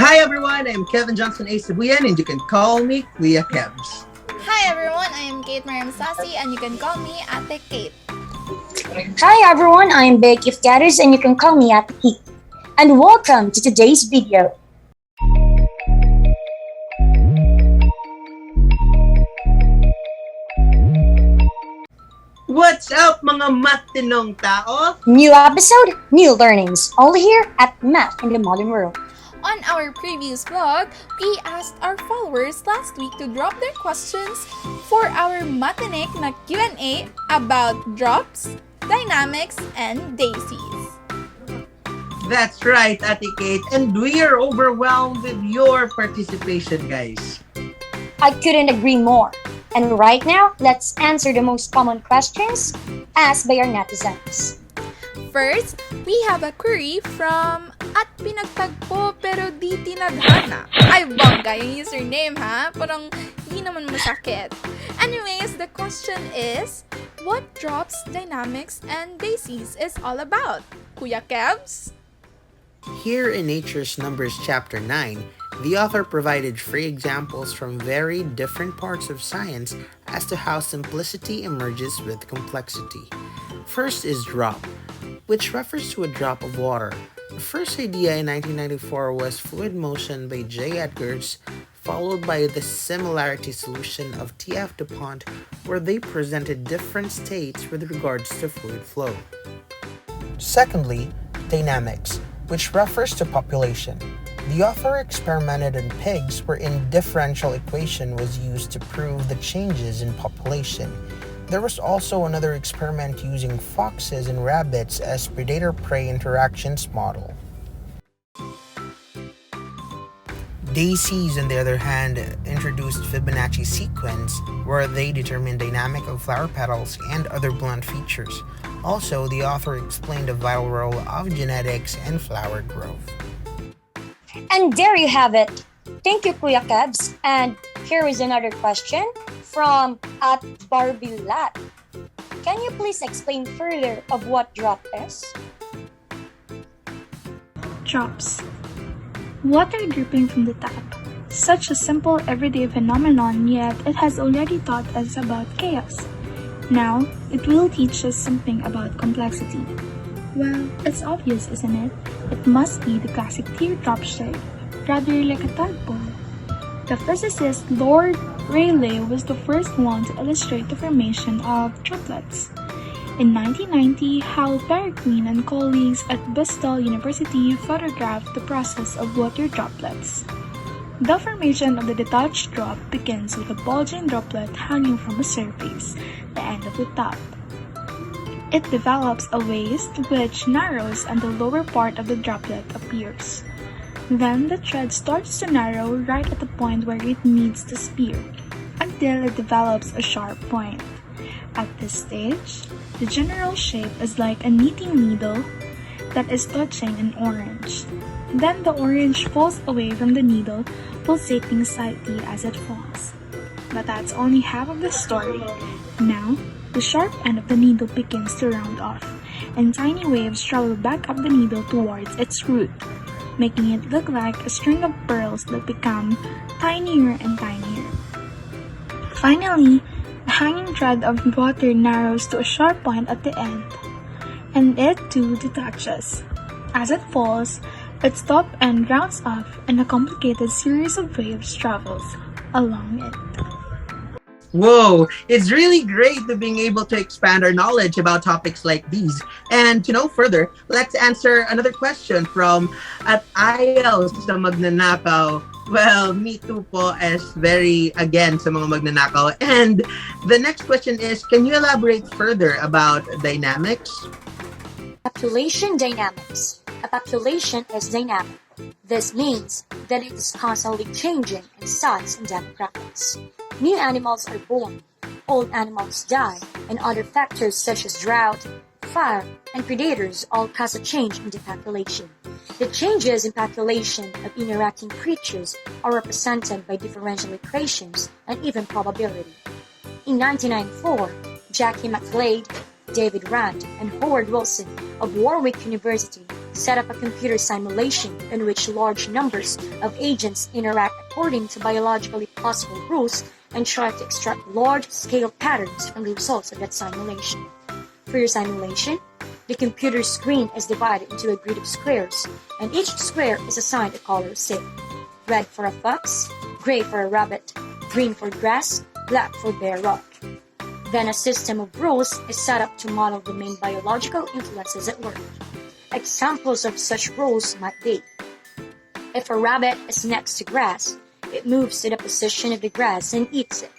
Hi everyone, I'm Kevin Johnson A. Cebuyan and you can call me Kuya Kebs. Hi everyone, I am Kate Mariam Sasi and you can call me Ate Kate. Hi everyone, I am Becky Gatters and you can call me Ate Kate. And welcome to today's video. What's up mga matinong tao? New episode, new learnings, only here at Math in the Modern World. On our previous vlog, we asked our followers last week to drop their questions for our matinik na Q&A about drops, dynamics, and daisies. That's right, Ate Kate, and we are overwhelmed with your participation, guys. I couldn't agree more. And right now, let's answer the most common questions asked by our netizens. First, we have a query from at pinagtagpo pero di tinadhana. Ay, bongga yung username ha. Parang di naman masakit. Anyways, the question is, what drops, dynamics, and daisies is all about? Kuya Kebs? Here in Nature's Numbers Chapter 9, the author provided free examples from very different parts of science as to how simplicity emerges with complexity. First is drop, which refers to a drop of water. The first idea in 1994 was fluid motion by J. Edgars, followed by the similarity solution of T.F. DuPont, where they presented different states with regards to fluid flow. Secondly, dynamics, which refers to population. The author experimented on pigs wherein differential equation was used to prove the changes in population. There was also another experiment using foxes and rabbits as predator-prey interactions model. Daisies, on the other hand, introduced Fibonacci sequence, where they determined dynamic of flower petals and other blunt features. Also, the author explained the vital role of genetics in flower growth. And there you have it. Thank you, Kuya Kebs. And here is another question from at Barbilat. Can you please explain further of what drop is? Drops. Water dripping from the tap. Such a simple everyday phenomenon, yet it has already taught us about chaos. Now, it will teach us something about complexity. Well, it's obvious, isn't it? It must be the classic teardrop shape, rather like a tadpole. The physicist Lord Rayleigh was the first one to illustrate the formation of droplets. In 1990, Hal Peregrine and colleagues at Bristol University photographed the process of water droplets. The formation of the detached drop begins with a bulging droplet hanging from a surface, the end of the top. It develops a waist which narrows and the lower part of the droplet appears. Then the thread starts to narrow right at the point where it meets the spear, until it develops a sharp point. At this stage, the general shape is like a knitting needle that is touching an orange. Then the orange falls away from the needle, pulsating slightly as it falls. But that's only half of the story. Now, the sharp end of the needle begins to round off, and tiny waves travel back up the needle towards its root, making it look like a string of pearls that become tinier and tinier. Finally, the hanging thread of water narrows to a sharp point at the end, and it too detaches. As it falls, its top end rounds off and a complicated series of waves travels along it. Whoa, it's really great to being able to expand our knowledge about topics like these. And to know further, let's answer another question from at Ayaw sa Magnanakaw. Well, me too po as very again sa mga magnanakaw. And the next question is, can you elaborate further about dynamics? Population dynamics. A population is dynamic. This means that it is constantly changing in size and demographics. New animals are born, old animals die, and other factors such as drought, fire, and predators all cause a change in the population. The changes in population of interacting creatures are represented by differential equations and even probability. In 1994, Jackie McGlade, David Rand, and Howard Wilson of Warwick University set up a computer simulation in which large numbers of agents interact according to biologically possible rules and try to extract large-scale patterns from the results of that simulation. For your simulation, the computer screen is divided into a grid of squares, and each square is assigned a color, say, red for a fox, gray for a rabbit, green for grass, black for bare rock. Then a system of rules is set up to model the main biological influences at work. Examples of such rules might be: if a rabbit is next to grass, it moves to the position of the grass and eats it.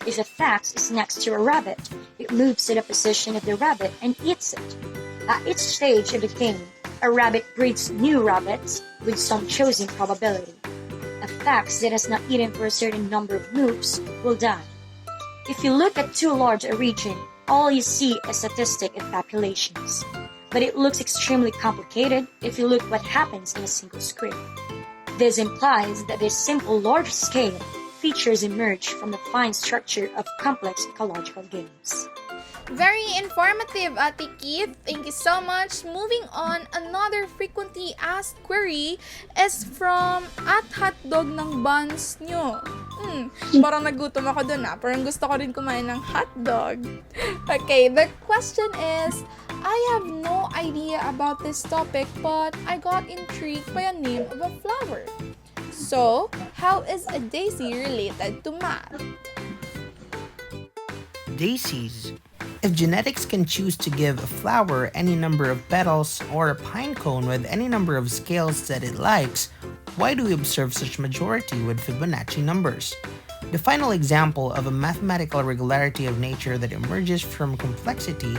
If a fox is next to a rabbit, it moves to the position of the rabbit and eats it. At each stage of the game, a rabbit breeds new rabbits with some chosen probability. A fox that has not eaten for a certain number of moves will die. If you look at too large a region, all you see is statistic and populations. But it looks extremely complicated if you look what happens in a single square. This implies that this simple large-scale features emerge from the fine structure of complex ecological games. Very informative, Ate Keith. Thank you so much. Moving on, another frequently asked query is from at hotdog ng buns nyo. Parang nagutom ako dun Parang gusto ko rin kumain ng hotdog. Okay, the question is, I have no idea about this topic, but I got intrigued by a name of a flower. So, how is a daisy related to math? Daisies. If genetics can choose to give a flower any number of petals or a pine cone with any number of scales that it likes, why do we observe such majority with Fibonacci numbers? The final example of a mathematical regularity of nature that emerges from complexity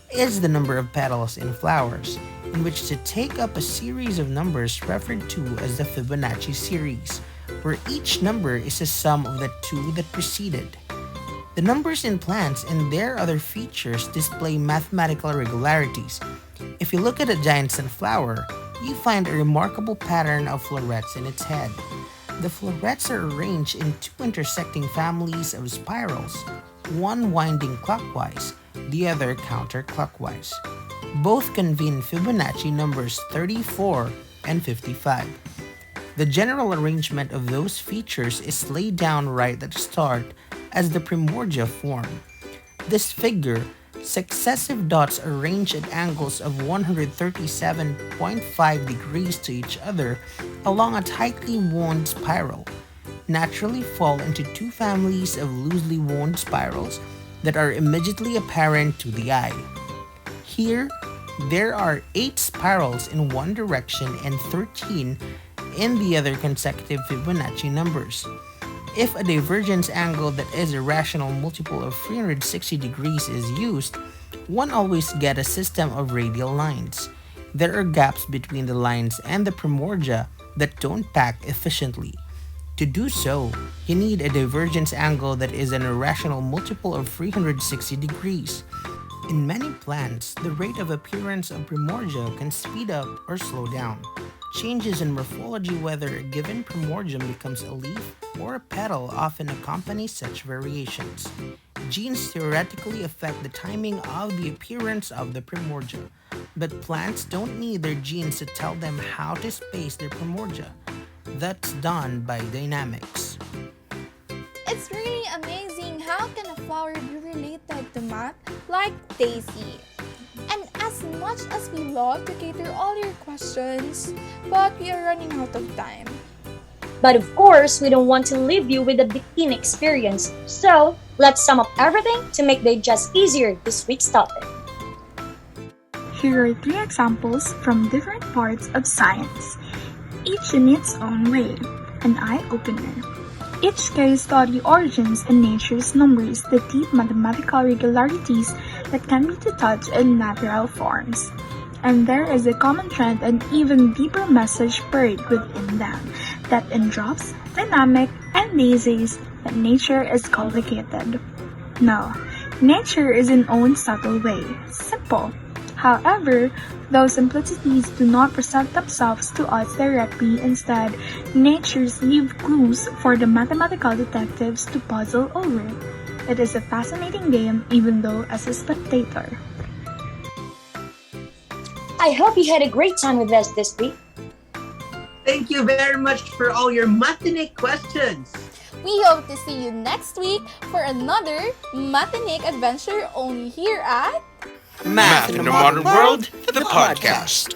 is the number of petals in flowers, in which to take up a series of numbers referred to as the Fibonacci series, where each number is a sum of the two that preceded. The numbers in plants and their other features display mathematical regularities. If you look at a giant sunflower, you find a remarkable pattern of florets in its head. The florets are arranged in two intersecting families of spirals, one winding clockwise, the other counterclockwise. Both convene Fibonacci numbers 34 and 55. The general arrangement of those features is laid down right at the start as the primordia form. This figure, successive dots arranged at angles of 137.5 degrees to each other along a tightly wound spiral, naturally fall into two families of loosely wound spirals that are immediately apparent to the eye. Here, there are 8 spirals in one direction and 13 in the other consecutive Fibonacci numbers. If a divergence angle that is a rational multiple of 360 degrees is used, one always gets a system of radial lines. There are gaps between the lines and the primordia that don't pack efficiently. To do so, you need a divergence angle that is an irrational multiple of 360 degrees. In many plants, the rate of appearance of primordia can speed up or slow down. Changes in morphology, whether a given primordium becomes a leaf or a petal, often accompany such variations. Genes theoretically affect the timing of the appearance of the primordia, but plants don't need their genes to tell them how to space their primordia. That's done by dynamics. It's really amazing how can a flower be related to math like Daisy. And as much as we love to cater all your questions, but we are running out of time. But of course, we don't want to leave you with a bikini experience, so let's sum up everything to make digest easier this week's topic. Here are 3 examples from different parts of science, each in its own way, an eye-opener. Each case study origins in nature's numbers, the deep mathematical regularities that can be touched in natural forms. And there is a common trend and even deeper message buried within them, that in drops, dynamic, and daisies, that nature is complicated. No, nature is in own subtle way, simple. However, those simplicities do not present themselves to us directly. Instead, natures leave clues for the mathematical detectives to puzzle over. It is a fascinating game, even though as a spectator. I hope you had a great time with us this week. Thank you very much for all your matinee questions. We hope to see you next week for another Matinic adventure only here at Math in the Modern World, the podcast.